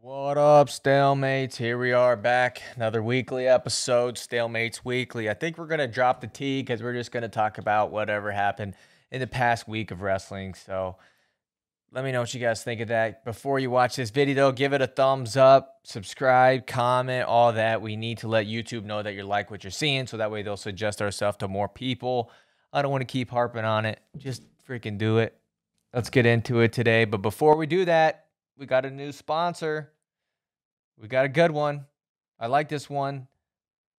What up, Stalemates? Here we are back. Another weekly episode, Stalemates Weekly. I think we're going to drop the T because we're just going to talk about whatever happened in the past week of wrestling. So let me know what you guys think of that. Before you watch this video, give it a thumbs up, subscribe, comment, all that. We need to let YouTube know that you like what you're seeing so that way they'll suggest ourselves to more people. I don't want to keep harping on it. Just freaking do it. Let's get into it today. But before we do that, we got a new sponsor. We got a good one. I like this one.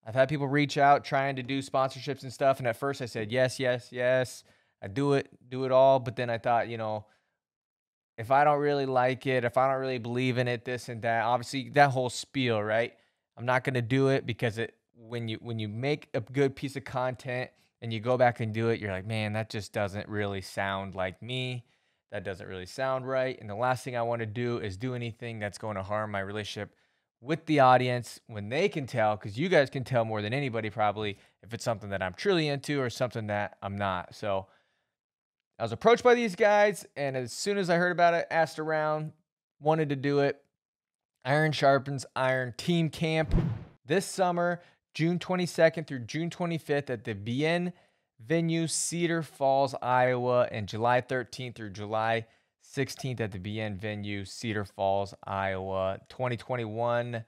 I've had people reach out trying to do sponsorships and stuff. And at first I said, yes, yes, yes. I do it all. But then I thought, if I don't really like it, if I don't really believe in it, this and that, obviously that whole spiel, right? I'm not going to do it because when you make a good piece of content and you go back and do it, you're like, man, that just doesn't really sound like me. That doesn't really sound right. And the last thing I want to do is do anything that's going to harm my relationship with the audience when they can tell, because you guys can tell more than anybody probably if it's something that I'm truly into or something that I'm not. So I was approached by these guys, and as soon as I heard about it, asked around, wanted to do it. Iron Sharpens Iron Team Camp this summer, June 22nd through June 25th at the Bien venue, Cedar Falls, Iowa, and July 13th through July 16th at the Bien venue, Cedar Falls, Iowa. 2021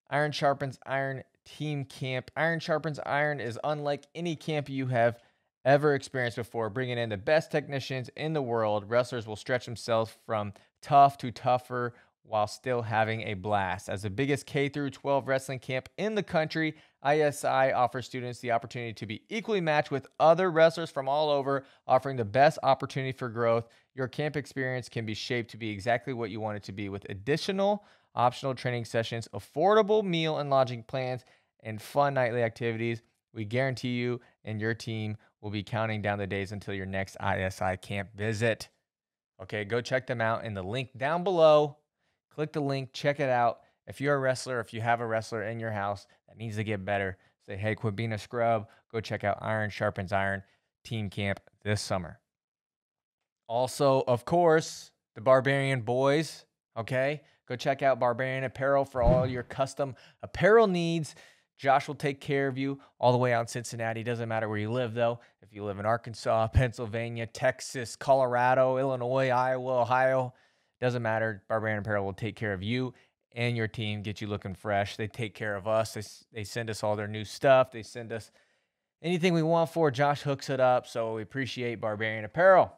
Iron Sharpens Iron Team Camp. Iron Sharpens Iron is unlike any camp you have ever experienced before, bringing in the best technicians in the world. Wrestlers will stretch themselves from tough to tougher while still having a blast. As the biggest K through 12 wrestling camp in the country, ISI offers students the opportunity to be equally matched with other wrestlers from all over, offering the best opportunity for growth. Your camp experience can be shaped to be exactly what you want it to be, with additional optional training sessions, affordable meal and lodging plans, and fun nightly activities. We guarantee you and your team will be counting down the days until your next ISI camp visit. Okay, go check them out in the link down below. Click the link, check it out. If you're a wrestler, if you have a wrestler in your house that needs to get better, say, hey, quit being a scrub. Go check out Iron Sharpens Iron Team Camp this summer. Also, of course, the Barbarian Boys, okay? Go check out Barbarian Apparel for all your custom apparel needs. Josh will take care of you all the way out in Cincinnati. Doesn't matter where you live, though. If you live in Arkansas, Pennsylvania, Texas, Colorado, Illinois, Iowa, Ohio, doesn't matter. Barbarian Apparel will take care of you and your team, get you looking fresh. They take care of us. They send us all their new stuff. They send us anything we want for. Josh hooks it up, so we appreciate Barbarian Apparel.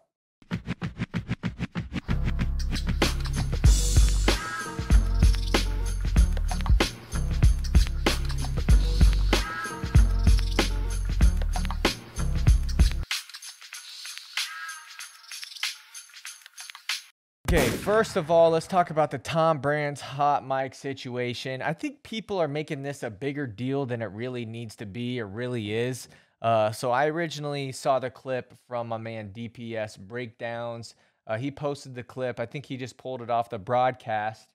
Okay, first of all, let's talk about the Tom Brands hot mic situation. I think people are making this a bigger deal than it really needs to be or really is. So I originally saw the clip from my man DPS Breakdowns. He posted the clip. I think he just pulled it off the broadcast.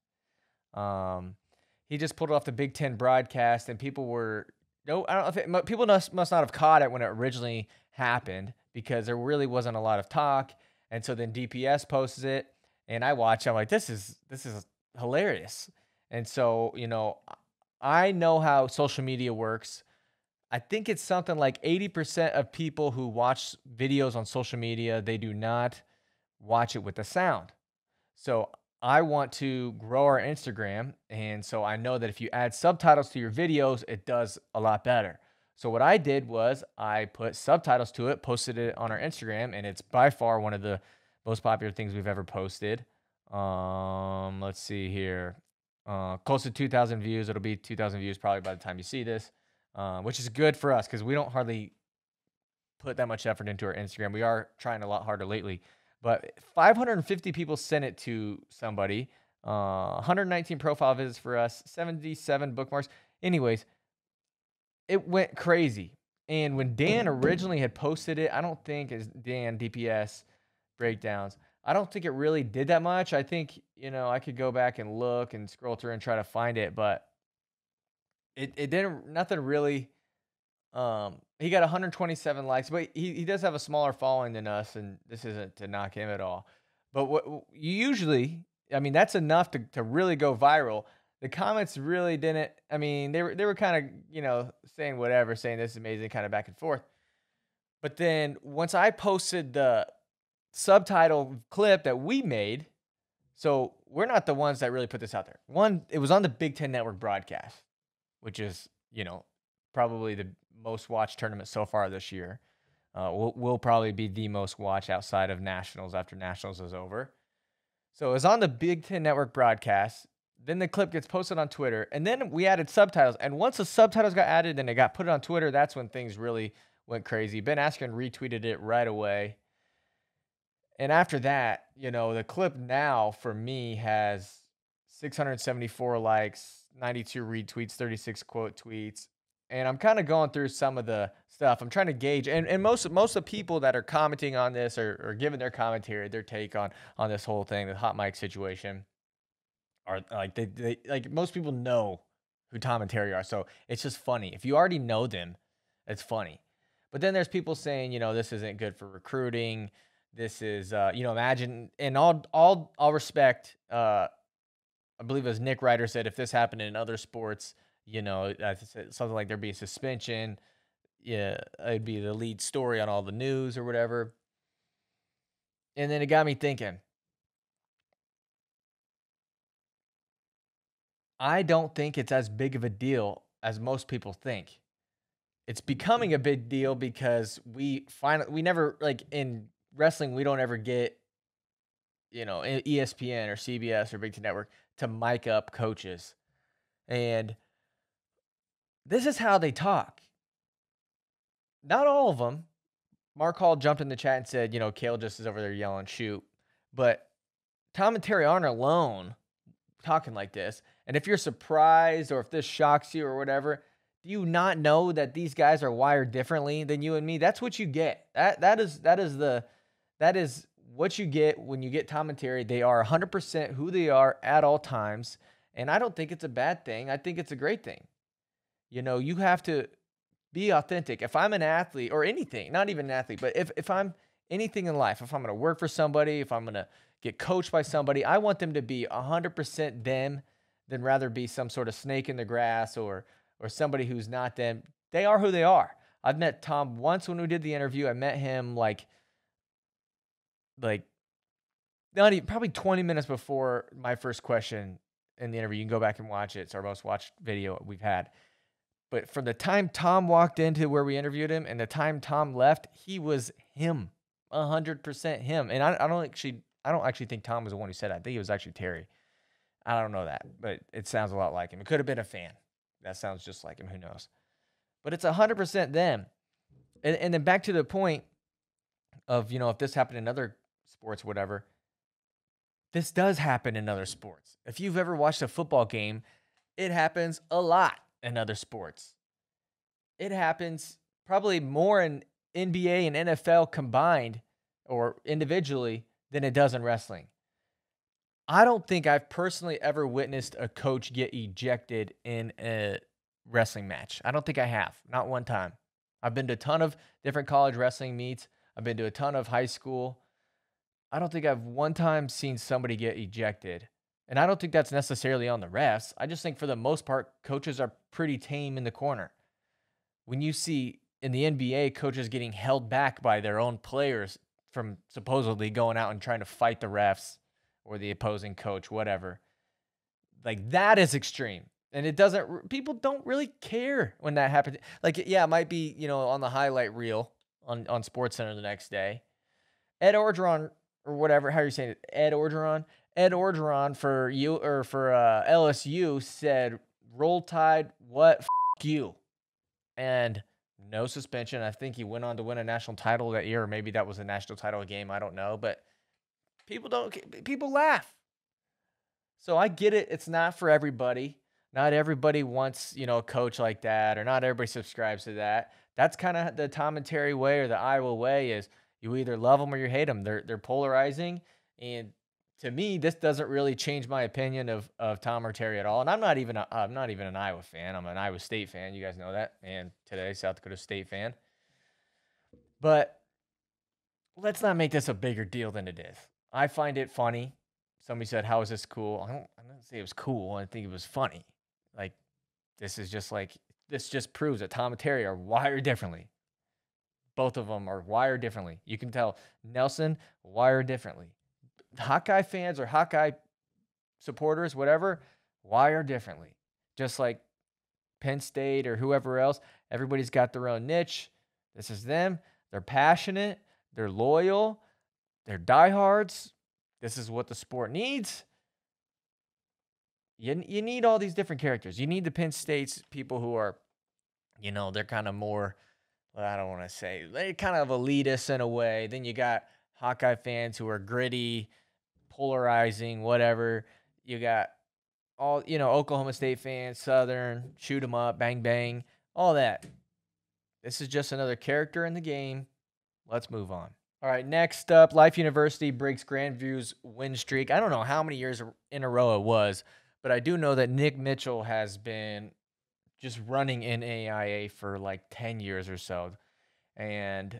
He just pulled it off the Big Ten broadcast, and people were no, I don't know if people must not have caught it when it originally happened because there really wasn't a lot of talk. And so then DPS posts it. And I watch, I'm like, this is hilarious. And so, I know how social media works. I think it's something like 80% of people who watch videos on social media, they do not watch it with the sound. So I want to grow our Instagram. And so I know that if you add subtitles to your videos, it does a lot better. So what I did was I put subtitles to it, posted it on our Instagram, and it's by far one of the most popular things we've ever posted. Let's see here. Close to 2,000 views. It'll be 2,000 views probably by the time you see this, which is good for us because we don't hardly put that much effort into our Instagram. We are trying a lot harder lately, but 550 people sent it to somebody. 119 profile visits for us, 77 bookmarks. Anyways, it went crazy. And when Dan originally had posted it, I don't think as Dan DPS Breakdowns, I don't think it really did that much. I think, I could go back and look and scroll through and try to find it, but it didn't, nothing really. He got 127 likes, but he does have a smaller following than us, and this isn't to knock him at all. But what usually I mean, that's enough to really go viral. The comments really didn't. I mean, they were kind of, saying whatever, saying this is amazing, kind of back and forth. But then once I posted the subtitle clip that we made, so we're not the ones that really put this out there. One, it was on the Big Ten Network broadcast, which is, probably the most watched tournament so far this year. Will probably be the most watched outside of Nationals after Nationals is over. So it was on the Big Ten Network broadcast. Then the clip gets posted on Twitter, and then we added subtitles. And once the subtitles got added and it got put on Twitter, that's when things really went crazy. Ben Askren retweeted it right away. And after that, the clip now for me has 674 likes, 92 retweets, 36 quote tweets. And I'm kind of going through some of the stuff. I'm trying to gauge, and most of the people that are commenting on this or giving their commentary, their take on this whole thing, the hot mic situation, are like they like most people know who Tom and Terry are. So it's just funny. If you already know them, it's funny. But then there's people saying, this isn't good for recruiting. This is, imagine, and all respect, I believe as Nick Ryder said, if this happened in other sports, something like there'd be a suspension. Yeah, it'd be the lead story on all the news or whatever. And then it got me thinking. I don't think it's as big of a deal as most people think. It's becoming a big deal because we never, like in wrestling, we don't ever get, ESPN or CBS or Big Ten Network to mic up coaches. And this is how they talk. Not all of them. Mark Hall jumped in the chat and said, Kale just is over there yelling, shoot. But Tom and Terry aren't alone talking like this. And if you're surprised or if this shocks you or whatever, do you not know that these guys are wired differently than you and me? That's what you get. That is what you get when you get Tom and Terry. They are 100% who they are at all times. And I don't think it's a bad thing. I think it's a great thing. You have to be authentic. If I'm an athlete or anything, not even an athlete, but if I'm anything in life, if I'm going to work for somebody, if I'm going to get coached by somebody, I want them to be 100% them than rather be some sort of snake in the grass or somebody who's not them. They are who they are. I've met Tom once when we did the interview. I met him like not even, probably 20 minutes before my first question in the interview. You can go back and watch it. It's our most watched video we've had. But from the time Tom walked into where we interviewed him and the time Tom left, he was him, 100% him. And I don't actually think Tom was the one who said that. I think it was actually Terry. I don't know that, but it sounds a lot like him. It could have been a fan. That sounds just like him. Who knows? But it's 100% them. And then back to the point of, if this happened in other sports, whatever, this does happen in other sports. If you've ever watched a football game, it happens a lot in other sports. It happens probably more in NBA and NFL combined or individually than it does in wrestling. I don't think I've personally ever witnessed a coach get ejected in a wrestling match. I don't think I have. Not one time. I've been to a ton of different college wrestling meets. I've been to a ton of high school. I don't think I've one time seen somebody get ejected. And I don't think that's necessarily on the refs. I just think for the most part, coaches are pretty tame in the corner. When you see in the NBA, coaches getting held back by their own players from supposedly going out and trying to fight the refs or the opposing coach, whatever. Like, that is extreme. And people don't really care when that happens. Like, yeah, it might be, on the highlight reel on SportsCenter the next day. Ed Orgeron, or whatever, how are you saying it? Ed Orgeron? Ed Orgeron for LSU said, "Roll Tide, what? You." And no suspension. I think he went on to win a national title that year, or maybe that was a national title game. I don't know, but people laugh. So I get it. It's not for everybody. Not everybody wants, a coach like that, or not everybody subscribes to that. That's kind of the Tom and Terry way, or the Iowa way, is you either love them or you hate them. They're polarizing. And to me, this doesn't really change my opinion of Tom or Terry at all. And I'm not even an Iowa fan. I'm an Iowa State fan. You guys know that. And today, South Dakota State fan. But let's not make this a bigger deal than it is. I find it funny. somebody said, "How is this cool?" I don't say it was cool. I think it was funny. Like this is just like this just proves that Tom and Terry are wired differently. Both of them are wired differently. You can tell Nelson wired differently. Hawkeye fans or Hawkeye supporters, whatever, wired differently. Just like Penn State or whoever else, everybody's got their own niche. This is them. They're passionate. They're loyal. They're diehards. This is what the sport needs. You need all these different characters. You need the Penn State's people who are, they're kind of more, well, I don't want to say, they're kind of elitist in a way. Then you got Hawkeye fans who are gritty, polarizing, whatever. You got all, Oklahoma State fans, Southern, shoot 'em up, bang, bang, all that. This is just another character in the game. Let's move on. All right, next up, Life University breaks Grandview's win streak. I don't know how many years in a row it was, but I do know that Nick Mitchell has been just running in AIA for like 10 years or so. And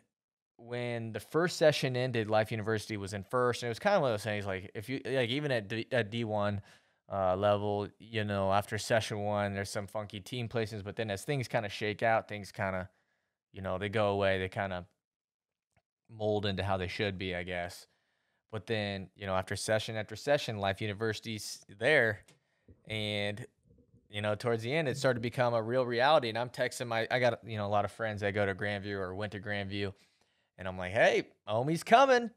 when the first session ended, Life University was in first, and it was kind of one of those things like if you like even at D1 level, after session one, there's some funky team placements, but then as things kind of shake out, things kind of, they go away, they kind of mold into how they should be, I guess. But then, after session, Life University's there, and towards the end, it started to become a real reality. And I'm texting I got a lot of friends that go to Grandview or went to Grandview, and I'm like, hey, Omi's coming.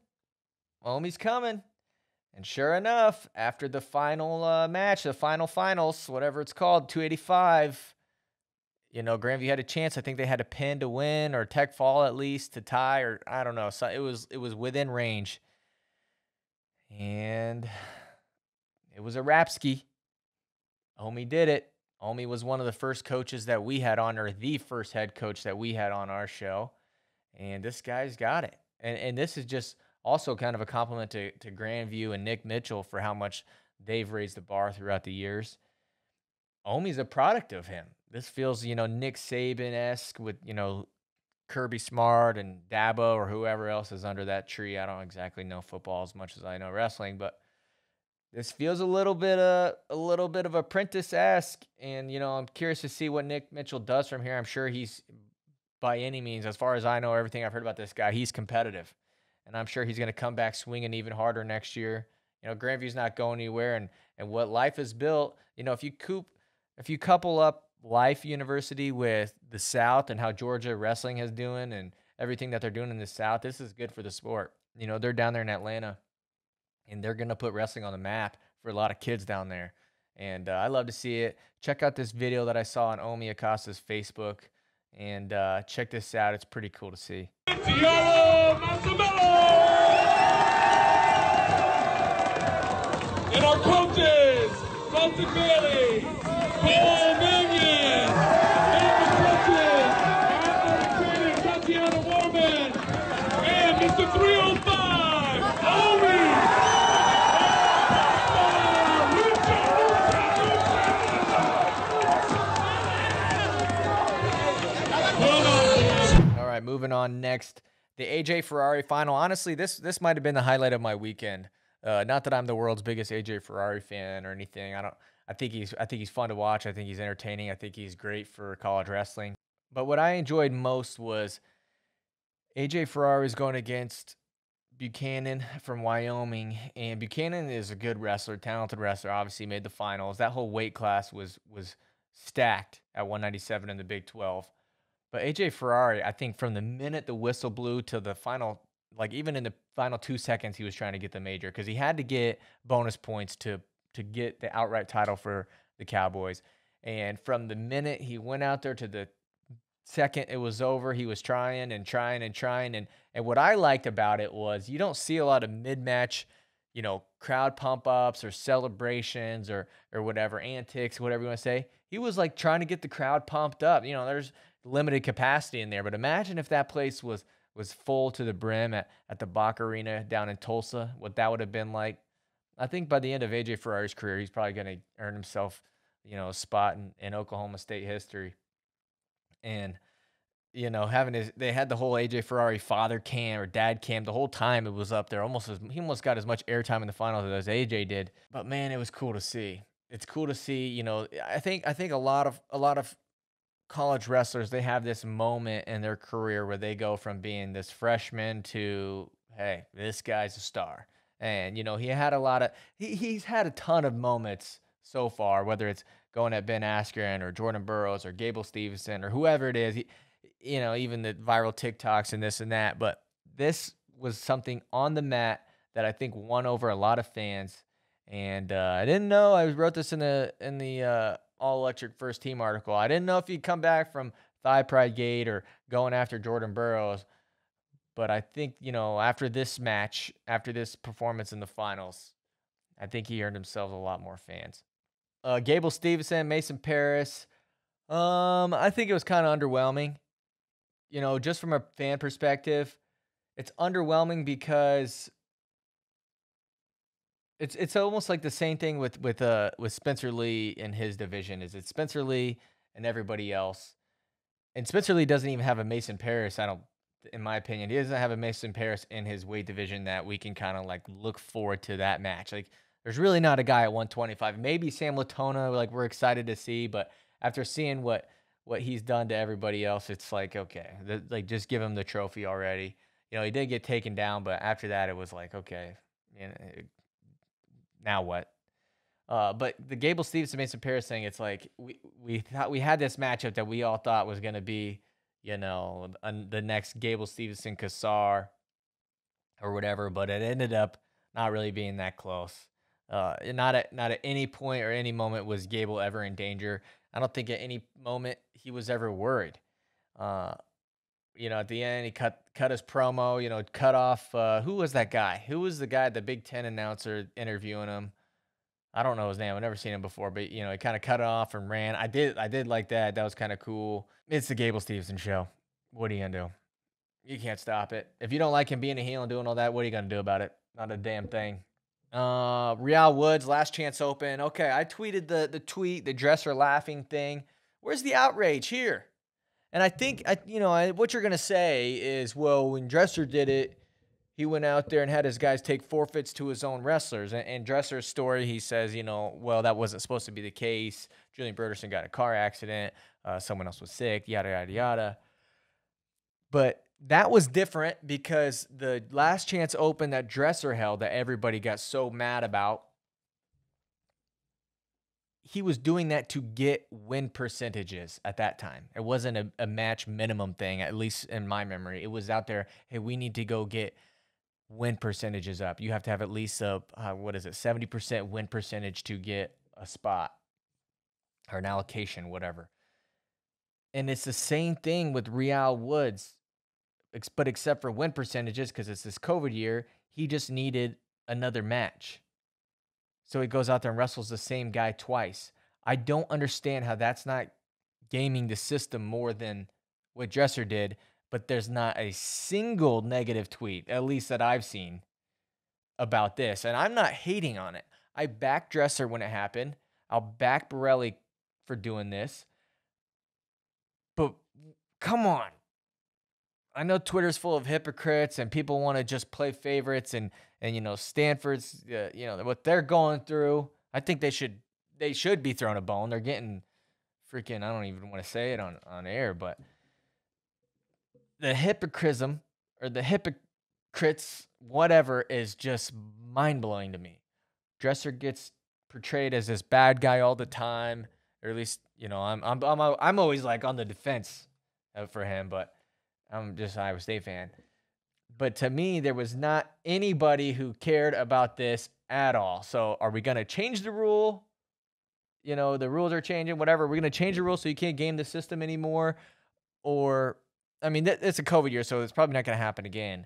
Omi's coming. And sure enough, after the final match, the finals, whatever it's called, 285, Grandview had a chance. I think they had a pin to win or tech fall at least to tie, or I don't know. So it was within range. And it was a Rapski. Omi did it. Omi was one of the first coaches that we had on, or the first head coach that we had on our show. And this guy's got it. And this is just also kind of a compliment to Grandview and Nick Mitchell for how much they've raised the bar throughout the years. Omi's a product of him. This feels, Nick Saban-esque with, Kirby Smart and Dabo or whoever else is under that tree. I don't exactly know football as much as I know wrestling, but this feels a little bit of apprentice-esque. And, I'm curious to see what Nick Mitchell does from here. I'm sure he's, by any means, as far as I know, everything I've heard about this guy, he's competitive. And I'm sure he's going to come back swinging even harder next year. Grandview's not going anywhere. And what Life has built, if you couple up Life University with the South and how Georgia wrestling is doing and everything that they're doing in the South, this is good for the sport. They're down there in Atlanta, and they're going to put wrestling on the map for a lot of kids down there. And I love to see it. Check out this video that I saw on Omi Acosta's Facebook, and check this out. It's pretty cool to see. Tiara Massimillo! And our coaches, Dustin Bailey, Paul Mannion, and the coaches, our training, Tatiana Warman, and Mr. 305, Omi! All right, moving on next. The AJ Ferrari final. Honestly, this might have been the highlight of my weekend. Not that I'm the world's biggest AJ Ferrari fan or anything. I think he's fun to watch. I think he's entertaining. I think he's great for college wrestling. But what I enjoyed most was AJ Ferrari is going against Buchanan from Wyoming, and Buchanan is a good wrestler, talented wrestler. Obviously, made the finals. That whole weight class was stacked at 197 in the Big 12. But AJ Ferrari, I think from the minute the whistle blew to the final, like even in the final 2 seconds, he was trying to get the major because he had to get bonus points to get the outright title for the Cowboys. And from the minute he went out there to the second it was over, he was trying and trying and trying. And what I liked about it was you don't see a lot of mid-match, crowd pump-ups or celebrations or whatever, antics, whatever you want to say. He was like trying to get the crowd pumped up. There's limited capacity in there, but imagine if that place was full to the brim at the Bach Arena down in Tulsa, what that would have been like. I think by the end of AJ Ferrari's career, he's probably going to earn himself, a spot in Oklahoma State history. And you know, they had the whole AJ Ferrari father cam or dad cam the whole time it was up there. He almost got as much airtime in the finals as AJ did. But man, it was cool to see. It's cool to see, you know, I think a lot of college wrestlers, they have this moment in their career where they go from being this freshman to, hey, this guy's a star. And you know, he's had a ton of moments so far, whether it's going at Ben Askren or Jordan Burroughs or Gable Stevenson or whoever it is. You know, even the viral TikToks and this and that. But this was something on the mat that I think won over a lot of fans. And I didn't know. I wrote this in the All Electric First Team article. I didn't know if he'd come back from Thigh Pride Gate or going after Jordan Burroughs. But I think, you know, after this match, after this performance in the finals, I think he earned himself a lot more fans. Gable Stevenson, Mason Paris. I think it was kind of underwhelming. You know, just from a fan perspective, it's underwhelming because it's almost like the same thing with Spencer Lee in his division. Is it's Spencer Lee and everybody else, and Spencer Lee doesn't even have a Mason Paris. In my opinion, he doesn't have a Mason Paris in his weight division that we can kind of like look forward to that match. Like, there's really not a guy at 125. Maybe Sam Latona, like we're excited to see, but after seeing what he's done to everybody else, it's like, okay, like just give him the trophy already. You know, he did get taken down, but after that, it was like, okay, you know, now what? But the Gable Stevenson Mason Paris thing, it's like we thought we had this matchup that we all thought was gonna be, you know, the next Gable Stevenson Kassar or whatever, but it ended up not really being that close. Not at any point or any moment was Gable ever in danger. I don't think at any moment he was ever worried. Uh, you know, at the end he cut his promo. You know, cut off. Who was that guy? Who was the guy, the Big Ten announcer interviewing him? I don't know his name. I've never seen him before, but you know, he kind of cut it off and ran. I did like that. That was kind of cool. It's the Gable Stevenson show. What are you gonna do? You can't stop it. If you don't like him being a heel and doing all that, what are you gonna do about it? Not a damn thing. Real Woods, Last Chance Open. Okay, I tweeted the tweet, the dresser laughing thing. Where's the outrage here? And I think what you're gonna say is, well, when Dresser did it, he went out there and had his guys take forfeits to his own wrestlers. And Dresser's story, he says, you know, well, that wasn't supposed to be the case. Julian Broderson got a car accident. Someone else was sick. Yada yada yada. But that was different because the Last Chance Open that Dresser held that everybody got so mad about, he was doing that to get win percentages at that time. It wasn't a match minimum thing, at least in my memory. It was out there, hey, we need to go get win percentages up. You have to have at least 70% win percentage to get a spot or an allocation, whatever. And it's the same thing with Real Woods, but except for win percentages, because it's this COVID year, he just needed another match. So he goes out there and wrestles the same guy twice. I don't understand how that's not gaming the system more than what Dresser did, but there's not a single negative tweet, at least that I've seen, about this. And I'm not hating on it. I backed Dresser when it happened. I'll back Borelli for doing this. But come on. I know Twitter's full of hypocrites and people want to just play favorites and you know, Stanford's, you know, what they're going through. I think they should be thrown a bone. They're getting freaking, I don't even want to say it on air, but the hypocrism or the hypocrites, whatever, is just mind-blowing to me. Dresser gets portrayed as this bad guy all the time, or at least, you know, I'm always like on the defense for him, but I'm just an Iowa State fan. But to me, there was not anybody who cared about this at all. So are we going to change the rule? You know, the rules are changing, whatever. We're going to change the rule so you can't game the system anymore. Or, I mean, it's a COVID year, so it's probably not going to happen again.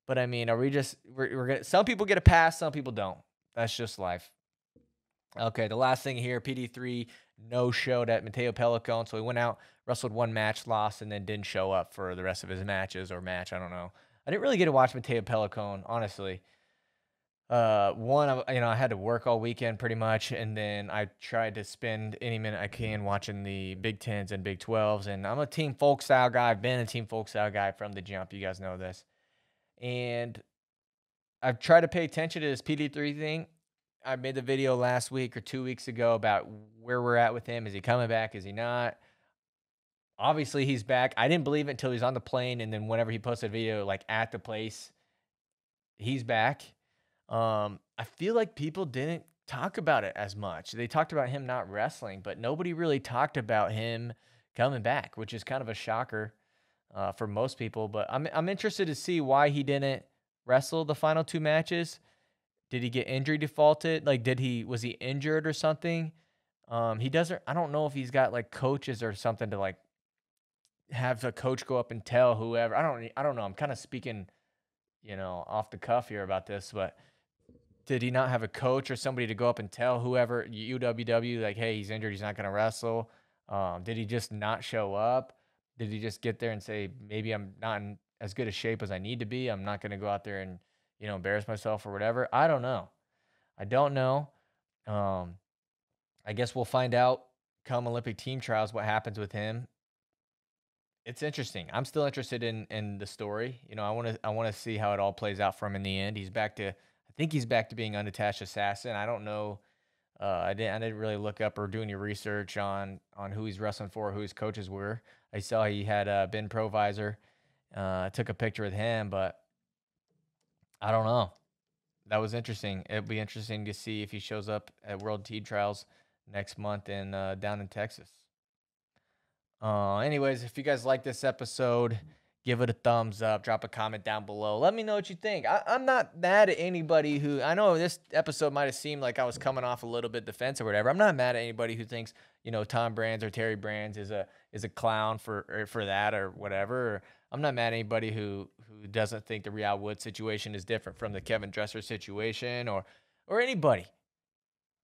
But I mean, are we just, we're going to, some people get a pass, some people don't. That's just life. Okay, the last thing here, PD3 no-showed at Mateo Pelicon. So he went out, wrestled one match, lost, and then didn't show up for the rest of his matches or match. I don't know. I didn't really get to watch Mateo Pelicon, honestly. I had to work all weekend pretty much, and then I tried to spend any minute I can watching the Big Tens and Big 12s. And I'm a team folk style guy. I've been a team folk style guy from the jump. You guys know this. And I've tried to pay attention to this PD3 thing. I made the video last week or 2 weeks ago about where we're at with him. Is he coming back? Is he not? Obviously, he's back. I didn't believe it until he was on the plane, and then whenever he posted a video like at the place, he's back. I feel like people didn't talk about it as much. They talked about him not wrestling, but nobody really talked about him coming back, which is kind of a shocker for most people. But I'm interested to see why he didn't wrestle the final two matches. Did he get injury defaulted? Like, was he injured or something? He doesn't. I don't know if he's got like coaches or something to like have a coach go up and tell whoever. I don't know. I'm kind of speaking, off the cuff here about this, but did he not have a coach or somebody to go up and tell whoever UWW like, hey, he's injured, he's not going to wrestle? Did he just not show up? Did he just get there and say, maybe I'm not in as good a shape as I need to be? I'm not going to go out there and embarrass myself or whatever. I don't know. I don't know. I guess we'll find out come Olympic team trials what happens with him. It's interesting. I'm still interested in the story. I want to see how it all plays out for him in the end. I think he's back to being unattached assassin. I don't know. I didn't really look up or do any research on who he's wrestling for, who his coaches were. I saw he had Ben Provisor. Took a picture with him, but I don't know. That was interesting. It'll be interesting to see if he shows up at World Team Trials next month down in Texas. Anyways, if you guys like this episode, give it a thumbs up, drop a comment down below. Let me know what you think. I'm not mad at anybody who, I know this episode might have seemed like I was coming off a little bit defensive or whatever. I'm not mad at anybody who thinks, Tom Brands or Terry Brands is a clown for that or whatever. I'm not mad at anybody who doesn't think the Real Wood situation is different from the Kevin Dresser situation or anybody.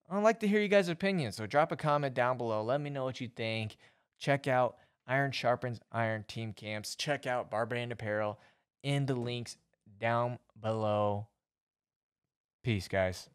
I'd like to hear you guys' opinions. So drop a comment down below. Let me know what you think. Check out Iron Sharpens Iron Team Camps. Check out Barbarian Apparel in the links down below. Peace, guys.